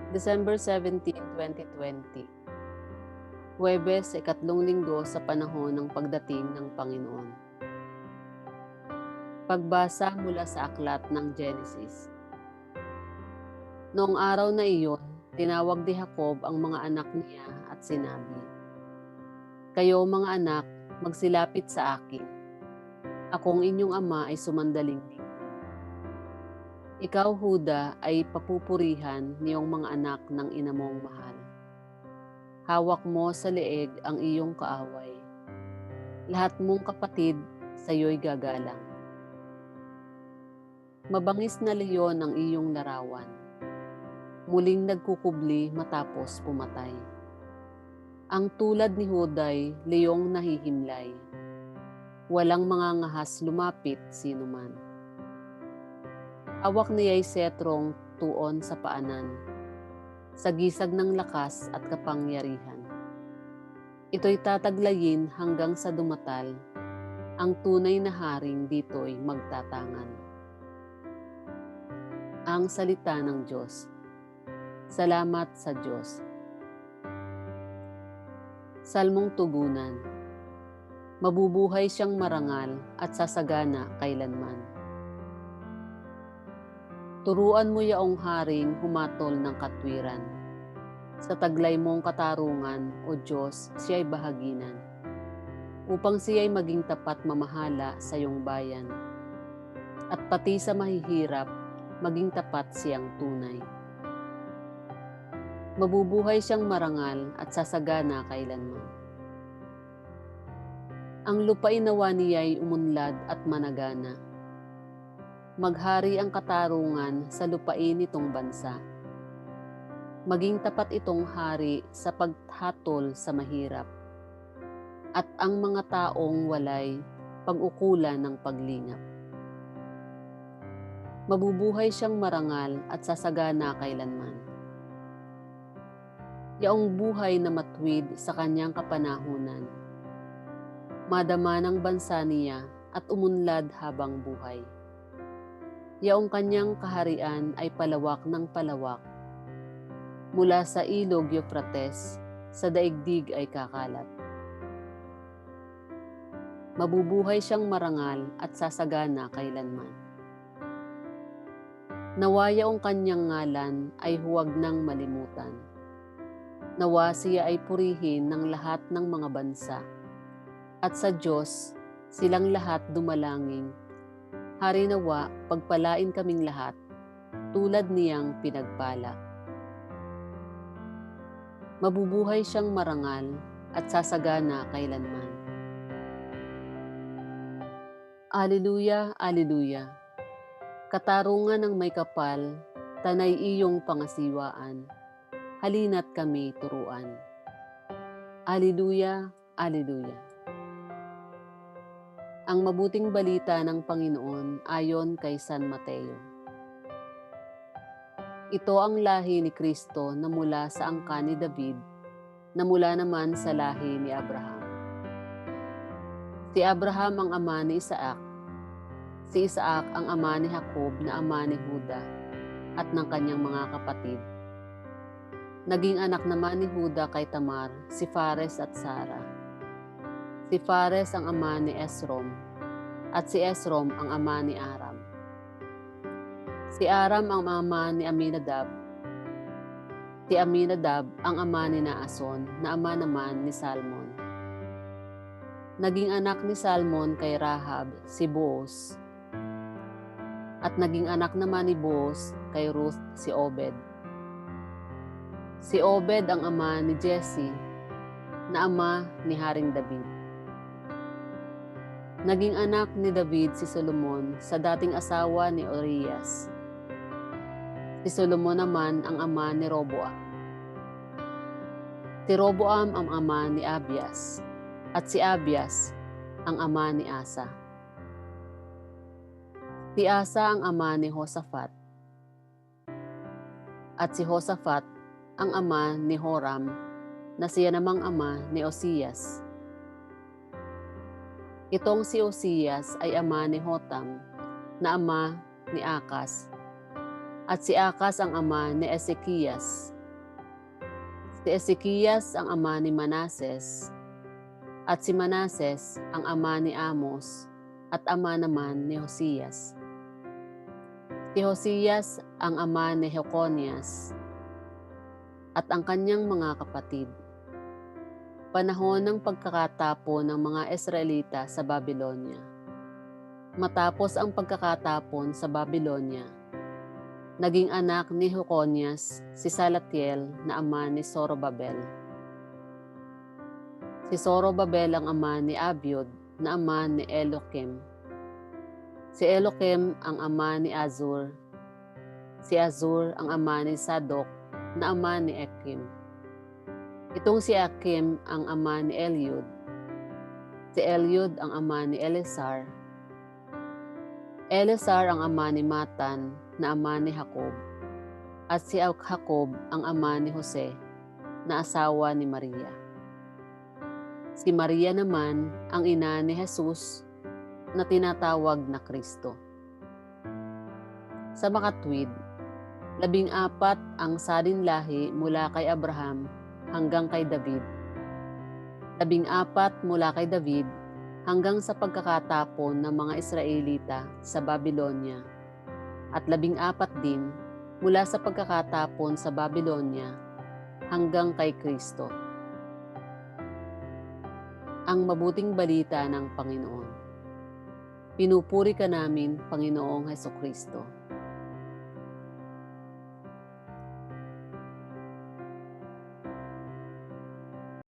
December 17, 2020. Huwebes sa ikatlong linggo sa panahon ng pagdating ng Panginoon. Pagbasa mula sa aklat ng Genesis. Noong araw na iyon, tinawag ni Jacob ang mga anak niya at sinabi, "Kayo mga anak, magsilapit sa akin. Akong inyong ama ay sumandaling din. Ikaw, Huda, ay papupurihan niyong mga anak ng ina mong mahal. Hawak mo sa leeg ang iyong kaaway. Lahat mong kapatid sa'yo'y gagalang. Mabangis na leyon ang iyong larawan. Muling nagkukubli matapos pumatay. Ang tulad ni Huday, leyong nahihimlay. Walang mga ngahas lumapit sinuman. Hawak niya'y setrong tuon sa paanan, sa gisag ng lakas at kapangyarihan. Ito'y tataglayin hanggang sa dumatal, ang tunay na haring dito'y magtatangan. Ang salita ng Diyos. Salamat sa Diyos. Salmong tugunan. Mabubuhay siyang marangal at sasagana kailanman. Turuan mo yaong haring humatol ng katwiran. Sa taglay mong katarungan, O Diyos, siya'y bahaginan. Upang siya'y maging tapat mamahala sa iyong bayan. At pati sa mahihirap, maging tapat siyang tunay. Mabubuhay siyang marangal at sasagana kailanman. Ang lupain nawa niya'y umunlad at managana. Maghari ang katarungan sa lupain nitong bansa. Maging tapat itong hari sa paghatol sa mahirap. At ang mga taong walay pag-ukulan ng paglingap. Mabubuhay siyang marangal at sasagana kailanman. Yaong buhay na matwid sa kanyang kapanahunan. Madama ng bansa niya at umunlad habang buhay. Yaong kanyang kaharian ay palawak ng palawak. Mula sa ilog Euphrates, sa daigdig ay kakalat. Mabubuhay siyang marangal at sasagana kailanman. Nawa yaong kanyang ngalan ay huwag nang malimutan. Nawa siya ay purihin ng lahat ng mga bansa. At sa Diyos, silang lahat dumalangin. Hari nawa, pagpalain kaming lahat, tulad niyang pinagpala. Mabubuhay siyang marangal at sasagana kailanman. Alleluia, Alleluia. Katarungan ng may kapal, tanay iyong pangasiwaan. Halina't kami turuan. Alleluia, Alleluia. Ang mabuting balita ng Panginoon ayon kay San Mateo. Ito ang lahi ni Kristo na mula sa angkan ni David, na mula naman sa lahi ni Abraham. Si Abraham ang ama ni Isaac, si Isaac ang ama ni Jacob na ama ni Huda at ng kanyang mga kapatid. Naging anak naman ni Huda kay Tamar, si Fares at Sara. Si Fares ang ama ni Esrom, at si Esrom ang ama ni Aram. Si Aram ang ama ni Aminadab. Si Aminadab ang ama ni Naason, na ama naman ni Salmon. Naging anak ni Salmon kay Rahab, si Boaz. At naging anak naman ni Boaz kay Ruth, si Obed. Si Obed ang ama ni Jesse, na ama ni Haring David. Naging anak ni David si Solomon sa dating asawa ni Urias. Si Solomon naman ang ama ni Roboam. Si Roboam ang ama ni Abias, at si Abias ang ama ni Asa. Si Asa ang ama ni Josaphat, at si Josaphat ang ama ni Joram, na siya namang ama ni Osias. Itong si Osias ay ama ni Jotam, na ama ni Akas, at si Akas ang ama ni Ezekias, Si Ezekias ang ama ni Manases, at si Manases ang ama ni Amos at ama naman ni Hosias. Si Hosias ang ama ni Jeconias at ang kanyang mga kapatid. Panahon ng pagkakatapon ng mga Israelita sa Babylonia. Matapos ang pagkakatapon sa Babylonia, naging anak ni Jeconias si Salatiel na ama ni Zorobabel. Si Zorobabel ang ama ni Abiud na ama ni Elokem. Si Elokem ang ama ni Azur. Si Azur ang ama ni Sadok na ama ni Akim. Itong si Akim ang ama ni Eliud. Si Eliud ang ama ni Eleazar. Eleazar ang ama ni Matan na ama ni Jacob. At si Jacob ang ama ni Jose na asawa ni Maria. Si Maria naman ang ina ni Jesus na tinatawag na Kristo. Sa makatwid, 14 ang salinlahi mula kay Abraham hanggang kay David. 14 mula kay David hanggang sa pagkakatapon ng mga Israelita sa Babylonia. At 14 din mula sa pagkakatapon sa Babylonia hanggang kay Kristo. Ang mabuting balita ng Panginoon. Pinupuri ka namin, Panginoong Hesukristo.